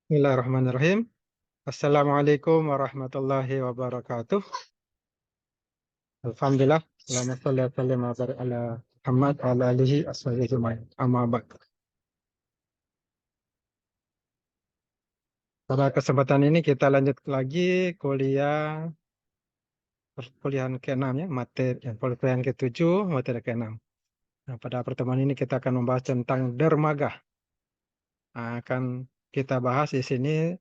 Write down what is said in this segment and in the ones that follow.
Bismillahirrahmanirrahim. Assalamualaikum warahmatullahi wabarakatuh. Alhamdulillah. Allahumma sholli wa sallim wa barik ala Muhammad wa ala alihi washabihi ajma'in. Amma ba'd. Pada kesempatan ini kita lanjut lagi perkuliahan ke-6 ya, perkuliahan ke-7, materi ke-6. Nah, pada pertemuan ini kita akan membahas tentang dermaga. Akan kita bahas di sini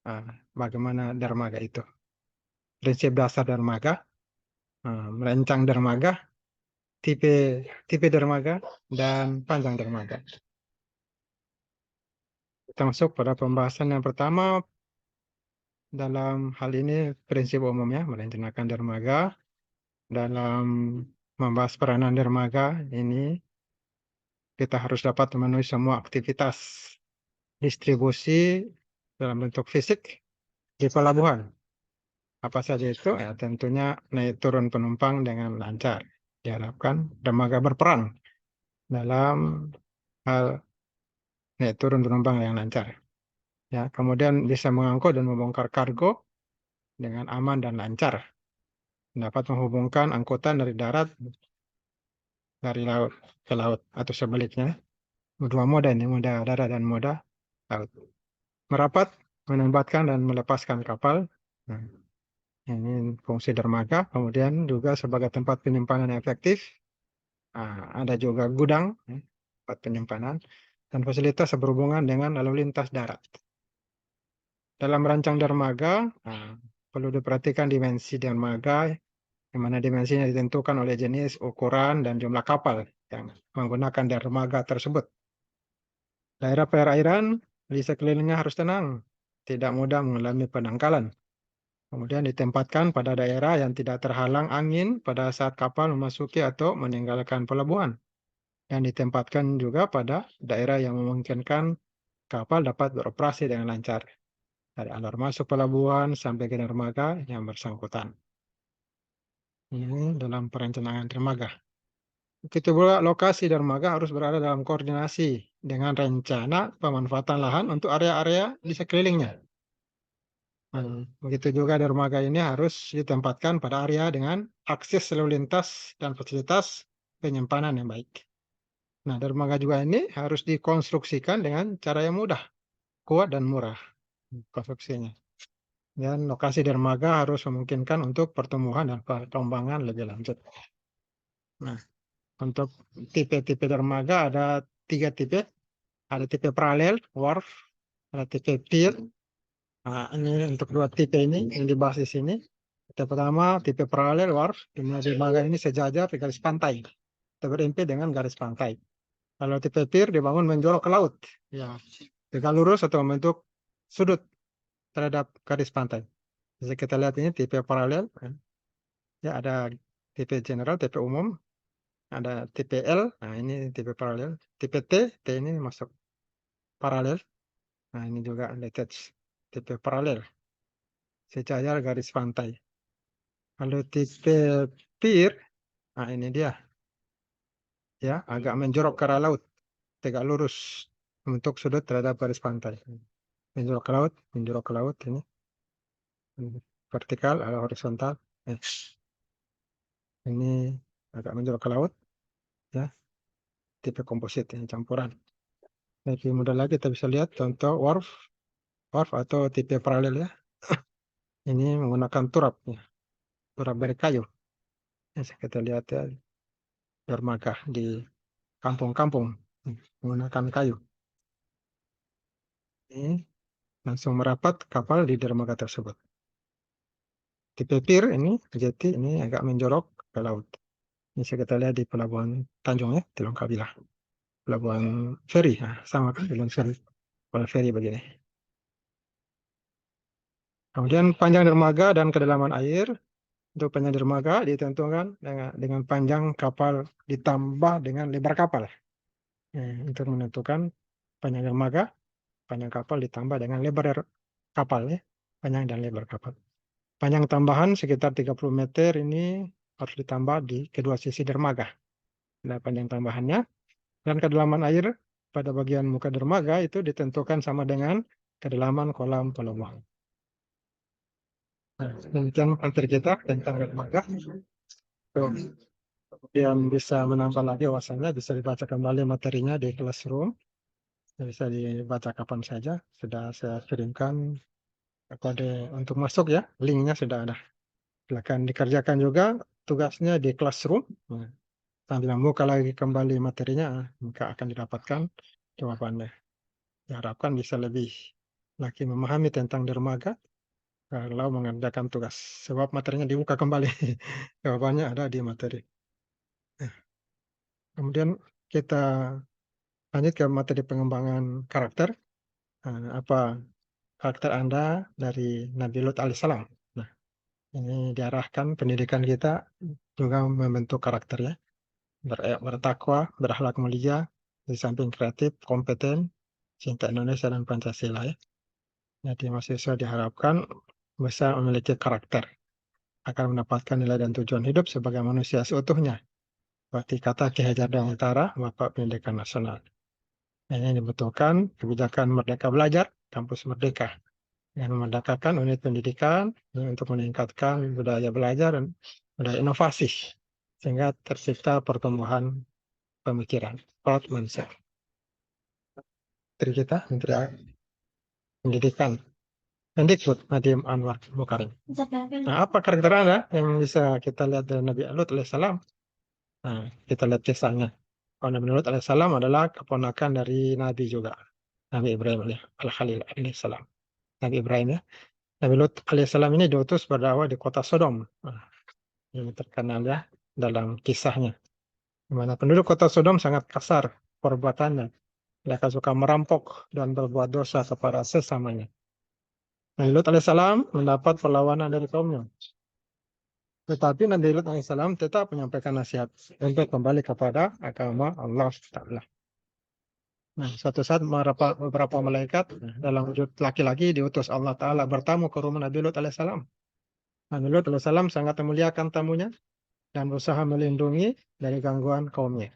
ah, bagaimana dermaga itu. Prinsip dasar dermaga, merancang dermaga, tipe tipe dermaga dan panjang dermaga. Kita masuk pada pembahasan yang pertama. Dalam hal ini prinsip umumnya merencanakan dermaga. Dalam membahas peranan dermaga ini kita harus dapat memenuhi semua aktivitas distribusi dalam bentuk fisik di pelabuhan. Apa saja itu? Ya, tentunya naik turun penumpang dengan lancar. Diharapkan dermaga berperan dalam hal naik turun penumpang yang lancar. Ya, kemudian bisa mengangkut dan membongkar kargo dengan aman dan lancar. Dapat menghubungkan angkutan dari darat, dari laut ke laut, atau sebaliknya. Dua moda ini, moda darat dan moda laut. Merapat, menempatkan dan melepaskan kapal. Nah, ini fungsi dermaga. Kemudian juga sebagai tempat penyimpanan yang efektif. Ada juga gudang, tempat penyimpanan, dan fasilitas berhubungan dengan lalu lintas darat. Dalam merancang dermaga, perlu diperhatikan dimensi dermaga, yang mana dimensinya ditentukan oleh jenis, ukuran, dan jumlah kapal yang menggunakan dermaga tersebut. Daerah perairan di sekelilingnya harus tenang, tidak mudah mengalami pendangkalan. Kemudian ditempatkan pada daerah yang tidak terhalang angin pada saat kapal memasuki atau meninggalkan pelabuhan. Dan ditempatkan juga pada daerah yang memungkinkan kapal dapat beroperasi dengan lancar. Dari alur masuk pelabuhan sampai ke dermaga yang bersangkutan. Ini dalam perencanaan dermaga. Begitu pula lokasi dermaga harus berada dalam koordinasi dengan rencana pemanfaatan lahan untuk area-area di sekelilingnya. Begitu juga dermaga ini harus ditempatkan pada area dengan akses lalu lintas dan fasilitas penyimpanan yang baik. Nah, dermaga juga ini harus dikonstruksikan dengan cara yang mudah, kuat dan murah konstruksinya. Dan lokasi dermaga harus memungkinkan untuk pertumbuhan dan perkembangan lebih lanjut. Nah, untuk tipe-tipe dermaga ada 3 tipe. Ada tipe paralel, wharf, ada tipe pier. Nah, ini untuk 2 tipe ini yang dibahas di sini. Tipe pertama, tipe paralel wharf, di mana dermaga ini sejajar di garis pantai, berimpit dengan garis pantai. Kalau tipe pier dibangun menjorok ke laut, ya, tegak lurus atau membentuk sudut terhadap garis pantai. Jadi kita lihat ini tipe paralel, ya, ada tipe general, tipe umum, ada tipe L, nah ini tipe paralel, tipe T ini masuk paralel, nah ini juga attached, tipe paralel, sejajar garis pantai. Kalau tipe pier, nah ini dia, ya, agak menjorok ke arah laut, tegak lurus, membentuk sudut terhadap garis pantai. Menjorok ke laut ini, vertikal atau horizontal. Ini agak menjorok ke laut, ya, tipe komposit ini campuran. Lebih mudah lagi kita bisa lihat contoh wharf atau tipe paralel ya. Ini menggunakan turap ya, turap dari kayu. Ya, kita lihat ya, dermaga di kampung-kampung menggunakan kayu. Ini langsung merapat kapal di dermaga tersebut. Tipe pier ini jeti ini agak menjorok ke laut. Ini kita lihat di pelabuhan Tanjung ya, di Longkabila. Pelabuhan feri, nah, sama kan pelabuhan feri begini. Kemudian panjang dermaga dan kedalaman air. Untuk panjang dermaga ditentukan dengan panjang kapal ditambah dengan lebar kapal. Untuk menentukan panjang dermaga, panjang kapal ditambah dengan lebar kapal ya, panjang dan lebar kapal. Panjang tambahan sekitar 30 meter ini harus ditambah di kedua sisi dermaga. Nah, panjang tambahannya dan kedalaman air pada bagian muka dermaga itu ditentukan sama dengan kedalaman kolam peluang. Nah, demikian materi kita tentang dermaga. Kemudian bisa menambah lagi wawasannya, bisa dibaca kembali materinya di Classroom. Bisa dibaca kapan saja. Sudah saya kirimkan kode untuk masuk ya, linknya sudah ada. Silakan dikerjakan juga tugasnya di Classroom. Nah, sambil membuka lagi kembali materinya, maka akan didapatkan jawabannya. Diharapkan bisa lebih lagi memahami tentang dermaga kalau mengerjakan tugas. Sebab materinya dibuka kembali. Jawabannya ada di materi. Nah, kemudian kita lanjut ke materi pengembangan karakter. Apa karakter Anda dari Nabi Lut alaihissalam? Nah, ini diarahkan pendidikan kita juga membentuk karakternya. Bertakwa, berakhlak mulia, di samping kreatif, kompeten, cinta Indonesia dan Pancasila ya. Jadi mahasiswa diharapkan bisa memiliki karakter, akan mendapatkan nilai dan tujuan hidup sebagai manusia seutuhnya. Seperti kata Ki Hajar Dewantara, Bapak Pendidikan Nasional. Ini dibutuhkan kebijakan Merdeka Belajar, Kampus Merdeka, yang memerdekakan unit pendidikan untuk meningkatkan budaya belajar dan budaya inovasi, sehingga tercipta pertumbuhan pemikiran, growth mindset. Menteri kita, Menteri Pendidikan, Mendikbud Nadiem Anwar Mukarim. Nah, apa karakter Anda yang bisa kita lihat dari Nabi Lut alaihissalam? Nah, kita lihat kisahnya. Kalau Nabi Lut alaihissalam adalah keponakan dari Nabi juga, Nabi Ibrahim al-Khalil alaihissalam. Nabi Ibrahim ya. Nabi Lut alaihissalam ini diutus berdakwah di kota Sodom. Nah, ini terkenal ya dalam kisahnya. Di mana penduduk kota Sodom sangat kasar perbuatannya. Mereka suka merampok dan berbuat dosa kepada sesamanya. Nabi Lut alaihissalam mendapat perlawanan dari kaumnya. Tetapi Nabi Lut alaihissalam tetap menyampaikan nasihat untuk kembali kepada agama Allah Taala. Nah, suatu saat beberapa malaikat dalam wujud laki-laki diutus Allah Taala bertamu ke rumah Nabi Lut alaihissalam. Nabi Lut alaihissalam sangat memuliakan tamunya dan berusaha melindungi dari gangguan kaumnya.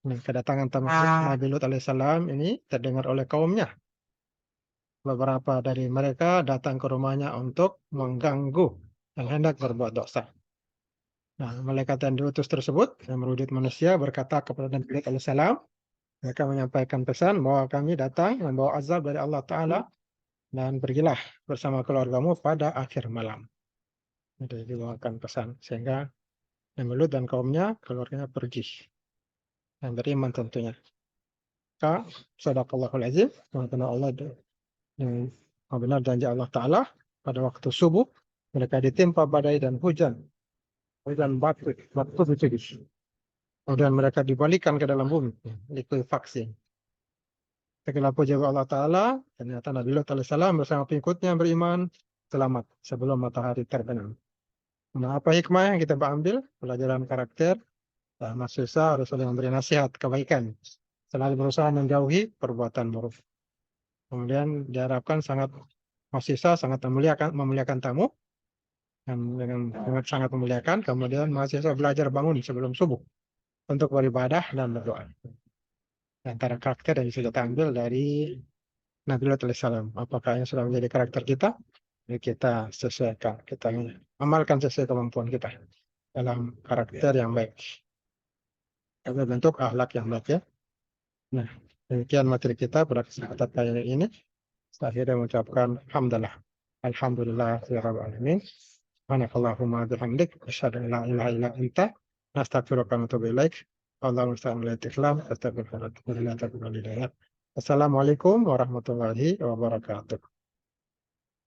Nah, kedatangan tamu Nabi Lut alaihissalam ini terdengar oleh kaumnya. Beberapa dari mereka datang ke rumahnya untuk mengganggu yang hendak berbuat dosa. Nah, malaikat yang diutus tersebut yang berwujud manusia berkata kepada Nabi Lut alaihissalam, mereka menyampaikan pesan bahwa kami datang membawa azab dari Allah Ta'ala dan pergilah bersama keluargamu pada akhir malam. Jadi dibawakan pesan sehingga Nabi Lut dan kaumnya keluarganya pergi dan beriman tentunya. Maka sadaqallahul azim, benar Allah yang benar janji Allah Ta'ala pada waktu subuh mereka ditimpa badai dan hujan batu itu. Kemudian mereka dibalikan ke dalam bumi, likuifaksi. Segala puji Allah Ta'ala, ternyata Nabi Lut alaihissalam bersama pengikutnya beriman selamat sebelum matahari terbenam. Nah, apa hikmah yang kita ambil? Pelajaran karakter, mahasiswa harus saling memberi nasihat kebaikan, selalu berusaha menjauhi perbuatan buruk. Kemudian diharapkan mahasiswa sangat memuliakan tamu, dan dengan sangat memuliakan, kemudian mahasiswa belajar bangun sebelum subuh untuk beribadah dan berdoa. Antara karakter yang bisa kita ambil dari Nabi Lut alaihissalam. Apakah yang sudah menjadi karakter kita? Jadi kita sesuaikan, kita amalkan sesuai kemampuan kita dalam karakter yang baik. Kami bentuk akhlak yang baik ya. Nah, demikian materi kita pada kesempatan kali ini. Saya akhirnya mengucapkan hamdalah. Alhamdulillah ya rabbil alamin. Subhanakallahumma bihamdik asyhadu an la ilaha illa anta astaghfiruka wa atubu ilaik. Allahumma salli ala Islam, astagfirullah. Assalamualaikum warahmatullahi wabarakatuh.